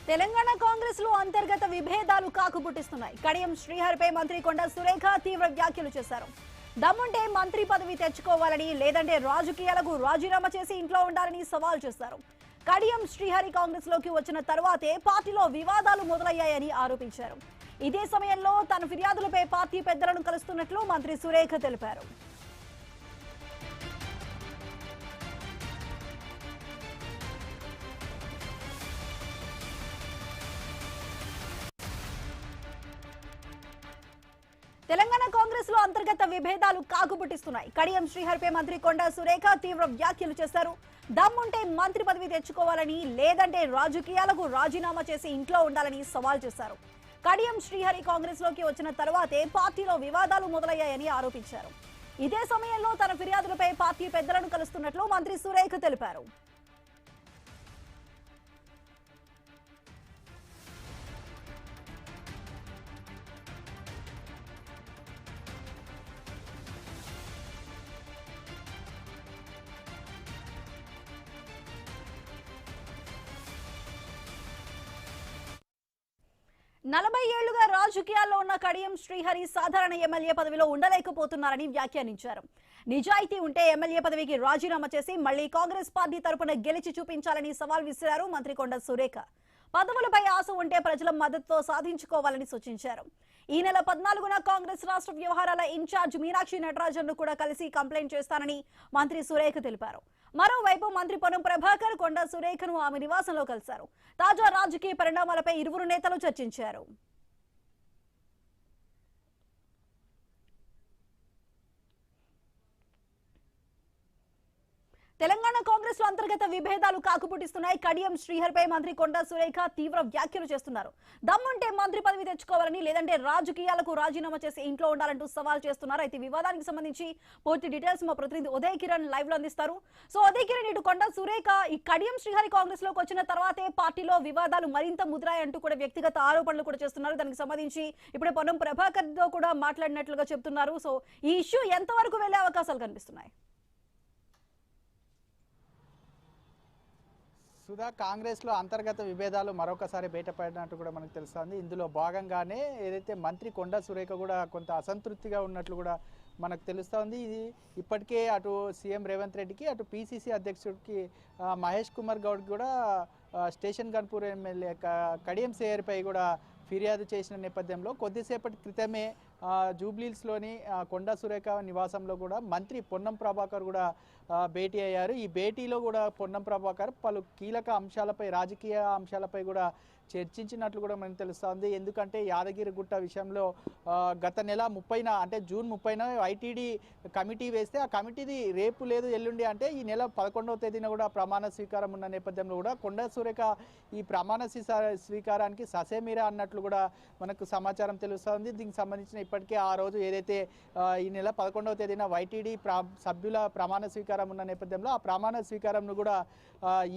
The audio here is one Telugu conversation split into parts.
తెలంగాణ కాంగ్రెస్ లో అంతర్గత విభేదాలు కాకుపుట్టిస్తున్నాయి. కడియం శ్రీహరిపై మంత్రి కొండా సురేఖ తీవ్ర వ్యాఖ్యలు చేశారు. దమ్ముంటే మంత్రి పదవి తెచ్చుకోవాలని, లేదంటే రాజకీయాలకు రాజీనామా చేసి ఇంట్లో ఉండాలని సవాల్ చేశారు. కడియం శ్రీహరి కాంగ్రెస్ లోకి వచ్చిన తర్వాతే పార్టీలో వివాదాలు మొదలయ్యాయని ఆరోపించారు. ఇదే సమయంలో తన ఫిర్యాదులపై పార్టీ పెద్దలను కలుస్తున్నట్లు మంత్రి సురేఖ తెలిపారు. తెలంగాణ కాంగ్రెస్ లో అంతర్గత విభేదాలు కాకుపుట్టిస్తున్నాయి. కడియం శ్రీహరిపై మంత్రి కొండా సురేఖ తీవ్ర వ్యాఖ్యలు చేశారు. దమ్ముంటే మంత్రి పదవి తెచ్చుకోవాలని, లేదంటే రాజకీయాలకు రాజీనామా చేసి ఇంట్లో ఉండాలని సవాల్ చేశారు. కడియం శ్రీహరి కాంగ్రెస్ లోకి వచ్చిన తర్వాతే పార్టీలో వివాదాలు మొదలయ్యాయని ఆరోపించారు. ఇదే సమయంలో తన ఫిర్యాదులపై పార్టీ పెద్దలను కలుస్తున్నట్లు మంత్రి సురేఖ తెలిపారు. నలభై ఏళ్లుగా రాజకీయాల్లో ఉన్న కడియం శ్రీహరి సాధారణ ఎమ్మెల్యే పదవిలో ఉండలేకపోతున్నారని వ్యాఖ్యానించారు. నిజాయితీ ఉంటే ఎమ్మెల్యే పదవికి రాజీనామా చేసి మళ్లీ కాంగ్రెస్ పార్టీ తరపున గెలిచి చూపించాలని సవాల్ విసిరారు మంత్రి కొండా సురేఖ. పదవులపై ఆశ ఉంటే ప్రజల మద్దతుతో సాధించుకోవాలని సూచించారు. ఈ నెల 14న కాంగ్రెస్ రాష్ట్ర వ్యవహారాల ఇన్ఛార్జ్ మీనాక్షి నటరాజన్ ను కూడా కలిసి కంప్లైంట్ చేస్తానని మంత్రి సురేఖ తెలిపారు. మరోవైపు మంత్రి పొన్నం ప్రభాకర్ కొండా సురేఖను ఆమె నివాసంలో కలిశారు. తాజా రాజకీయ పరిణామాలపై ఇరువురు నేతలు చర్చించారు. తెలంగాణ కాంగ్రెస్ లో అంతర్గత విభేదాలు కాకుపుట్టిస్తున్నాయి. కడియం శ్రీహరిపై మంత్రి కొండా సురేఖ తీవ్ర వ్యాఖ్యలు చేస్తున్నారు. దమ్ముంటే మంత్రి పదవి తెచ్చుకోవాలని, లేదంటే రాజకీయాలకు రాజీనామా చేసి ఇంట్లో ఉండాలంటూ సవాల్ చేస్తున్నారు. అయితే వివాదానికి సంబంధించి పూర్తి డీటెయిల్స్ మా ప్రతినిధి ఉదయ్ కిరణ్ లైవ్ లో అందిస్తారు. సో ఉదయ్ కిరణ్, ఇటు కొండా సురేఖ ఈ కడియం శ్రీహరి కాంగ్రెస్ లోకి వచ్చిన తర్వాతే పార్టీలో వివాదాలు మరింత ముదిరాయంటూ కూడా వ్యక్తిగత ఆరోపణలు కూడా చేస్తున్నారు. దానికి సంబంధించి ఇప్పుడే పొన్నం ప్రభాకర్ తో కూడా మాట్లాడినట్లుగా చెప్తున్నారు. సో ఈ ఇష్యూ ఎంతవరకు వెళ్లే అవకాశాలు కనిపిస్తున్నాయి? సుధా, కాంగ్రెస్లో అంతర్గత విభేదాలు మరొకసారి బయటపడినట్టు కూడా మనకు తెలుస్తుంది. ఇందులో భాగంగానే ఏదైతే మంత్రి కొండా సురేఖ కూడా కొంత అసంతృప్తిగా ఉన్నట్లు కూడా మనకు తెలుస్తోంది. ఇది ఇప్పటికే అటు సీఎం రేవంత్ రెడ్డికి, అటు పీసీసీ అధ్యక్షుడికి మహేష్ కుమార్ గౌడ్కి కూడా స్టేషన్ గన్పూర్ ఎమ్మెల్యే కడియం శ్రీహరిపై కూడా ఫిర్యాదు చేసిన నేపథ్యంలో కొద్దిసేపటి క్రితమే జూబ్లీహిల్స్లోని కొండా సురేఖ నివాసంలో కూడా మంత్రి పొన్నం ప్రభాకర్ కూడా భేటీ అయ్యారు. ఈ భేటీలో కూడా పొన్నం ప్రభాకర్ పలు కీలక అంశాలపై, రాజకీయ అంశాలపై కూడా చర్చించినట్లు కూడా మనకు తెలుస్తుంది. ఎందుకంటే యాదగిరిగుట్ట విషయంలో గత నెల 30న అంటే జూన్ 30న ఐటీడీ కమిటీ వేస్తే ఆ కమిటీది రేపు లేదు ఎల్లుండి అంటే ఈ నెల 11వ తేదీన కూడా ప్రమాణ స్వీకారం ఉన్న నేపథ్యంలో కూడా కొండా సురేఖ ఈ ప్రమాణ స్వీకారానికి ససేమిరా అన్నట్లు కూడా మనకు సమాచారం తెలుస్తుంది. దీనికి సంబంధించిన ఇప్పటికే ఆ రోజు ఏదైతే ఈ నెల 11వ తేదీన వైటీడీ సభ్యుల ప్రమాణ స్వీకారం ఉన్న నేపథ్యంలో ఆ ప్రమాణ స్వీకారంను కూడా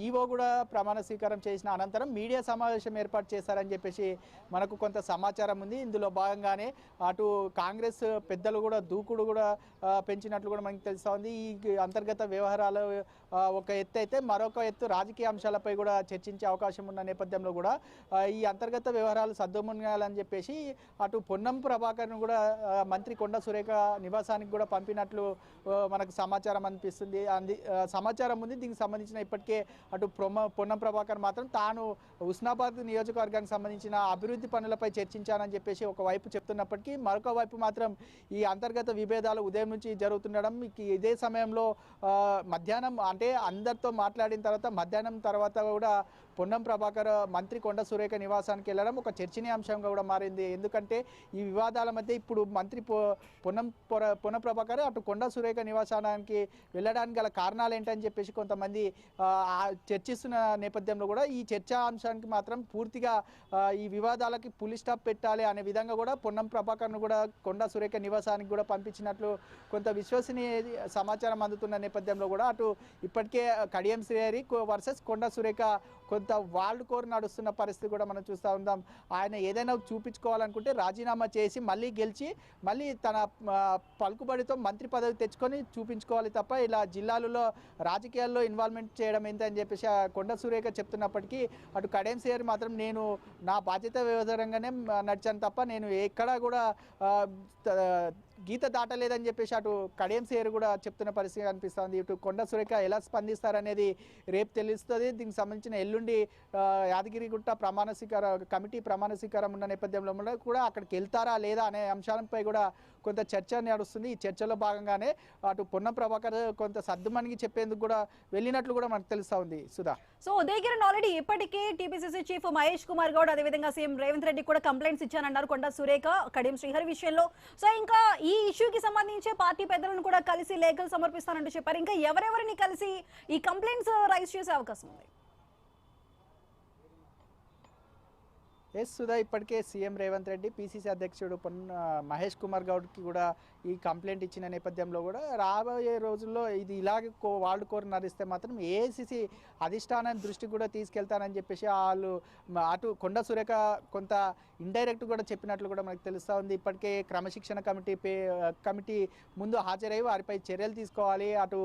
ఈవో కూడా ప్రమాణ స్వీకారం చేసిన అనంతరం మీడియా సమావేశం ఏర్పాటు చేశారని చెప్పేసి మనకు కొంత సమాచారం ఉంది. ఇందులో భాగంగానే అటు కాంగ్రెస్ పెద్దలు కూడా దూకుడు కూడా పెంచినట్లు కూడా మనకు తెలుస్తూ ఉంది. ఈ అంతర్గత వ్యవహారాలు ఒక ఎత్తు అయితే మరొక ఎత్తు రాజకీయ అంశాలపై కూడా చర్చించే అవకాశం ఉన్న నేపథ్యంలో కూడా ఈ అంతర్గత వ్యవహారాలు సద్దుమణగాలని చెప్పేసి అటు పొన్నం ప్రభాకర్ను కూడా మంత్రి కొండా సురేఖ నివాసానికి కూడా పంపినట్లు మనకు సమాచారం అనిపిస్తుంది. సమాచారం ఉంది. దీనికి సంబంధించిన ఇప్పటికే అటు పొన్నం ప్రభాకర్ మాత్రం తాను హుస్నాబాద్ నియోజకవర్గానికి సంబంధించిన అభివృద్ధి పనులపై చర్చించానని చెప్పేసి ఒకవైపు చెప్తున్నప్పటికీ మరొక వైపు మాత్రం ఈ అంతర్గత విభేదాలు ఉదయం నుంచి జరుగుతుండడం, ఇదే సమయంలో మధ్యాహ్నం అంటే అందరితో మాట్లాడిన తర్వాత మధ్యాహ్నం తర్వాత కూడా పొన్నం ప్రభాకర్ మంత్రి కొండా సురేఖ నివాసానికి వెళ్ళడం ఒక చర్చనీయాంశంగా కూడా మారింది. ఎందుకంటే ఈ వివాదాల మధ్య ఇప్పుడు మంత్రి పొన్నం ప్రభాకర్ అటు కొండా సురేఖ నివాసానికి వెళ్ళడానికి గల కారణాలు ఏంటని చెప్పేసి కొంతమంది చర్చిస్తున్న నేపథ్యంలో కూడా ఈ చర్చాంశానికి మాత్రం పూర్తిగా ఈ వివాదాలకి పులి స్టాప్ పెట్టాలి అనే విధంగా కూడా పొన్నం ప్రభాకర్ను కూడా కొండా సురేఖ నివాసానికి కూడా పంపించినట్లు కొంత విశ్వసనీయ సమాచారం అందుతున్న నేపథ్యంలో కూడా అటు ఇప్పటికే కడియం శ్రీహరి వర్సెస్ కొండా సురేఖ కొంత కొంత వాల్డ్ కోర్ నడుస్తున్న పరిస్థితి కూడా మనం చూస్తూ ఉందాం. ఆయన ఏదైనా చూపించుకోవాలనుకుంటే రాజీనామా చేసి మళ్ళీ గెలిచి మళ్ళీ తన పలుకుబడితో మంత్రి పదవి తెచ్చుకొని చూపించుకోవాలి తప్ప ఇలా జిల్లాలలో రాజకీయాల్లో ఇన్వాల్వ్మెంట్ చేయడం ఏంటని చెప్పేసి కొండ సురేఖ చెప్తున్నప్పటికీ అటు కడియం శ్రీహరి మాత్రం నేను నా బాధ్యత వివరంగానే నడిచాను తప్ప నేను ఎక్కడా కూడా గీత దాటలేదని చెప్పేసి అటు కడియం శ్రీహరి కూడా చెప్తున్న పరిస్థితి కనిపిస్తుంది. ఇటు కొండ సురేఖ ఎలా స్పందిస్తారనేది రేపు తెలుస్తుంది. దీనికి సంబంధించిన ఎల్లుండి యాదగిరిగుట్ట కమిటీ ప్రమాణ స్వీకారం ఉన్న నేపథ్యంలో కూడా అక్కడికి వెళ్తారా లేదా అనే అంశాలపై కూడా కొంత చర్చ నడుస్తుంది. ఈ చర్చలో భాగంగానే అటు పొన్నం ప్రభాకర్ కొంత సర్దుమణికి చెప్పేందుకు కూడా వెళ్ళినట్లు కూడా మనకు తెలుస్తా ఉంది సుధా. సో ఉదయగిరణ్ ఆల్రెడీ ఇప్పటికే టీపీసీసీ చీఫ్ మహేష్ కుమార్ గౌడ్ అదేవిధంగా సీఎం రేవంత్ రెడ్డి కూడా కంప్లైంట్స్ ఇచ్చానన్నారు కొండ సురేఖ కడియం శ్రీహరి విషయంలో. సో ఇంకా ఈ ఇష్యూకి సంబంధించి పార్టీ పెద్దలను కూడా కలిసి లేఖలు సమర్పిస్తానంటూ చెప్పారు. ఇంకా ఎవరెవరిని కలిసి ఈ కంప్లైంట్స్ రైజ్ చేసే అవకాశం ఉంది? ఎస్ సుధా, ఇప్పటికే సీఎం రేవంత్ రెడ్డి పీసీసీ అధ్యక్షుడు మహేష్ కుమార్ గౌడ్కి కూడా ఈ కంప్లైంట్ ఇచ్చిన నేపథ్యంలో కూడా రాబోయే రోజుల్లో ఇది ఇలాగే వాళ్ళు కోరి నడిస్తే మాత్రం ఏఐసీసీ అధిష్టానాన్ని దృష్టికి కూడా తీసుకెళ్తానని చెప్పేసి వాళ్ళు అటు కొండ సురేఖ కొంత ఇండైరెక్ట్ కూడా చెప్పినట్లు కూడా మనకు తెలుస్తూ ఉంది. ఇప్పటికే క్రమశిక్షణ కమిటీ ముందు హాజరై వారిపై చర్యలు తీసుకోవాలి, అటు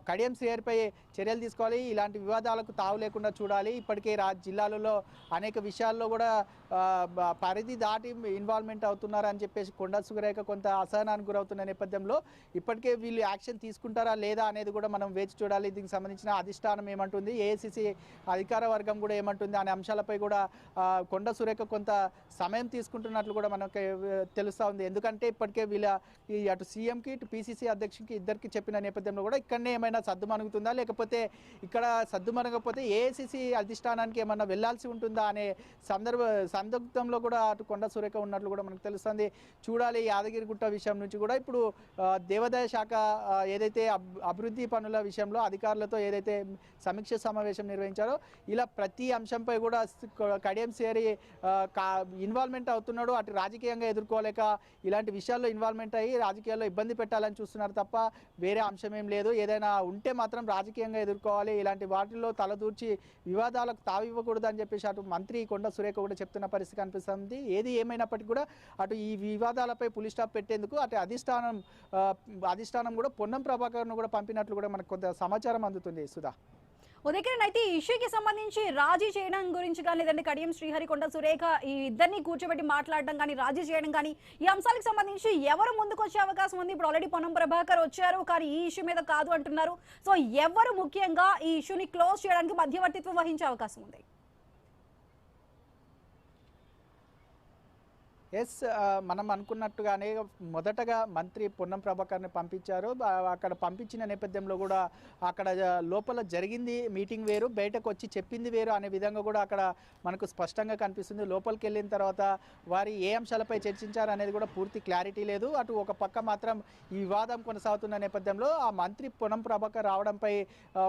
కడియం శ్రీహరిపై చర్యలు తీసుకోవాలి, ఇలాంటి వివాదాలకు తావు లేకుండా చూడాలి. ఇప్పటికే జిల్లాలలో అనేక విషయాల్లో కూడా పరిధి దాటి ఇన్వాల్వ్మెంట్ అవుతున్నారని చెప్పేసి కొండ సురేఖ కొంత అసహనానికి గురవుతున్న నేపథ్యంలో ఇప్పటికే వీళ్ళు యాక్షన్ తీసుకుంటారా లేదా అనేది కూడా మనం వేచి చూడాలి. దీనికి సంబంధించిన అధిష్టానం ఏమంటుంది, ఏఐసీసీ అధికార వర్గం కూడా ఏమంటుంది అనే అంశాలపై కూడా కొండ సురేఖ కొంత సమయం తీసుకుంటున్నట్లు కూడా మనకు తెలుస్తూ ఉంది. ఎందుకంటే ఇప్పటికే వీళ్ళ అటు సీఎంకి ఇటు పీసీసీ అధ్యక్షునికి ఇద్దరికి చెప్పిన నేపథ్యంలో కూడా ఇక్కడనే ఏమైనా సర్దుమణుగుతుందా, లేకపోతే ఇక్కడ సర్దుమణగకపోతే ఏఐసీసీ అధిష్టానానికి ఏమన్నా వెళ్లాల్సి ఉంటుందా అనే సందిగ్ధంలో కూడా అటు కొండ సురేఖ ఉన్నట్లు కూడా మనకు తెలుస్తుంది. చూడాలి. యాదగిరిగుట్ట విషయం నుంచి కూడా ఇప్పుడు దేవాదాయ శాఖ ఏదైతే అభివృద్ధి పనుల విషయంలో అధికారులతో ఏదైతే సమీక్ష సమావేశం నిర్వహించారో ఇలా ప్రతి అంశంపై కూడా కడియం శ్రీహరి ఇన్వాల్వ్మెంట్ అవుతున్నాడు. అటు రాజకీయంగా ఎదుర్కోలేక ఇలాంటి విషయాల్లో ఇన్వాల్వ్మెంట్ అయ్యి రాజకీయాల్లో ఇబ్బంది పెట్టాలని చూస్తున్నారు తప్ప వేరే అంశం ఏం లేదు. ఏదైనా ఉంటే మాత్రం రాజకీయంగా ఎదుర్కోవాలి, ఇలాంటి వాటిల్లో తలదూర్చి వివాదాలకు తావివ్వకూడదు అని చెప్పేసి అటు మంత్రి కొండ సురేఖ కూడా చెప్తున్న పరిస్థితి కనిపిస్తుంది. ఏది ఏమైనప్పటికీ కూడా అటు ఈ వివాదాలపై పులి స్టాప్ పెట్టేందుకు అటు అధిష్టానం కూడా పొన్నం ప్రభాకర్ను కూడా పంపినట్లు కూడా మనకు కొంత సమాచారం అందుతుంది సుధా. ఉదయకిరణ్, అయితే ఈ ఇష్యూకి సంబంధించి రాజీ చేయడం గురించి కానీ లేదంటే కడియం శ్రీహరి కొండ సురేఖ ఈ ఇద్దరిని కూర్చోబెట్టి మాట్లాడడం కానీ రాజీ చేయడం కానీ ఈ అంశాలకు సంబంధించి ఎవరు ముందుకు వచ్చే అవకాశం ఉంది? ఇప్పుడు ఆల్రెడీ పొన్నం ప్రభాకర్ వచ్చారు, కానీ ఈ ఇష్యూ మీద కాదు అంటున్నారు. సో ఎవరు ముఖ్యంగా ఈ ఇష్యూని క్లోజ్ చేయడానికి మధ్యవర్తిత్వం వహించే అవకాశం ఉంది? ఎస్, మనం అనుకున్నట్టుగానే మొదటగా మంత్రి పొన్నం ప్రభాకర్ని పంపించారు. అక్కడ పంపించిన నేపథ్యంలో కూడా అక్కడ లోపల జరిగింది మీటింగ్ వేరు, బయటకు వచ్చి చెప్పింది వేరు అనే విధంగా కూడా అక్కడ మనకు స్పష్టంగా కనిపిస్తుంది. లోపలికి వెళ్ళిన తర్వాత వారి ఏ అంశాలపై చర్చించారు అనేది కూడా పూర్తి క్లారిటీ లేదు. అటు ఒక పక్క మాత్రం ఈ వివాదం కొనసాగుతున్న నేపథ్యంలో ఆ మంత్రి పొన్నం ప్రభాకర్ రావడంపై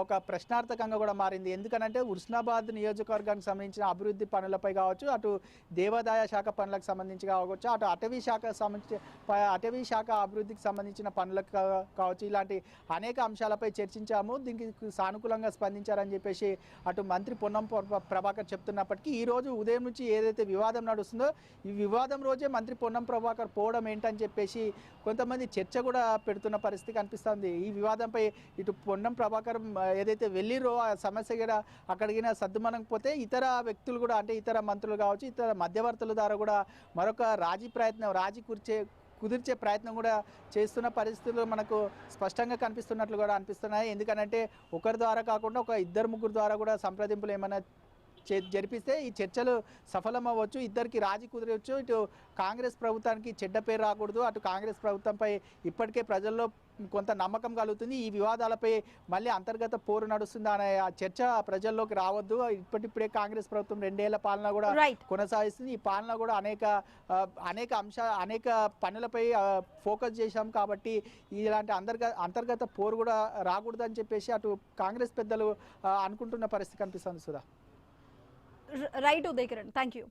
ఒక ప్రశ్నార్థకంగా కూడా మారింది. ఎందుకనంటే హుస్నాబాద్ నియోజకవర్గానికి సంబంధించిన అభివృద్ధి పనులపై కావచ్చు, అటు దేవాదాయ శాఖ పనులకు సంబంధించి కావచ్చు, అటు అటవీ శాఖ అభివృద్ధికి సంబంధించిన పనులకు కావచ్చు, ఇలాంటి అనేక అంశాలపై చర్చించాము. దీనికి సానుకూలంగా స్పందించారని చెప్పేసి అటు మంత్రి పొన్నం ప్రభాకర్ చెప్తున్నప్పటికీ ఈ రోజు ఉదయం నుంచి ఏదైతే వివాదం నడుస్తుందో ఈ వివాదం రోజే మంత్రి పొన్నం ప్రభాకర్ పోవడం ఏంటని చెప్పేసి కొంతమంది చర్చ కూడా పెడుతున్న పరిస్థితి కనిపిస్తుంది. ఈ వివాదంపై ఇటు పొన్నం ప్రభాకర్ ఏదైతే వెళ్ళిరో ఆ సమస్య కూడా అక్కడికి సర్దుమనకపోతే ఇతర వ్యక్తులు కూడా అంటే ఇతర మంత్రులు కావచ్చు, ఇతర మధ్యవర్తుల ద్వారా కూడా మరొక రాజీ కుదిర్చే ప్రయత్నం కూడా చేస్తున్న పరిస్థితులు మనకు స్పష్టంగా కనిపిస్తున్నట్లు కూడా అనిపిస్తున్నాయి. ఎందుకంటే ఒకరి ద్వారా కాకుండా ఒక ఇద్దరు ముగ్గురు ద్వారా కూడా సంప్రదింపులు ఏమైనా జరిపిస్తే ఈ చర్చలు సఫలమవ్వచ్చు, ఇద్దరికి రాజీ కుదిరవచ్చు. ఇటు కాంగ్రెస్ ప్రభుత్వానికి చెడ్డ పేరు రాకూడదు, అటు కాంగ్రెస్ ప్రభుత్వంపై ఇప్పటికే ప్రజల్లో కొంత నమ్మకం కలుగుతుంది. ఈ వివాదాలపై మళ్ళీ అంతర్గత పోరు నడుస్తుందా అనే ఆ చర్చ ప్రజల్లోకి రావద్దు. ఇప్పటిప్పుడే కాంగ్రెస్ ప్రభుత్వం 2 ఏళ్ల పాలన కూడా కొనసాగిస్తుంది. ఈ పాలన కూడా అనేక పనులపై ఫోకస్ చేశాం కాబట్టి ఇలాంటి అంతర్గత పోరు కూడా రాకూడదని చెప్పేసి అటు కాంగ్రెస్ పెద్దలు అనుకుంటున్న పరిస్థితి కనిపిస్తుంది Sudha. Right Uday Kiran, thank you.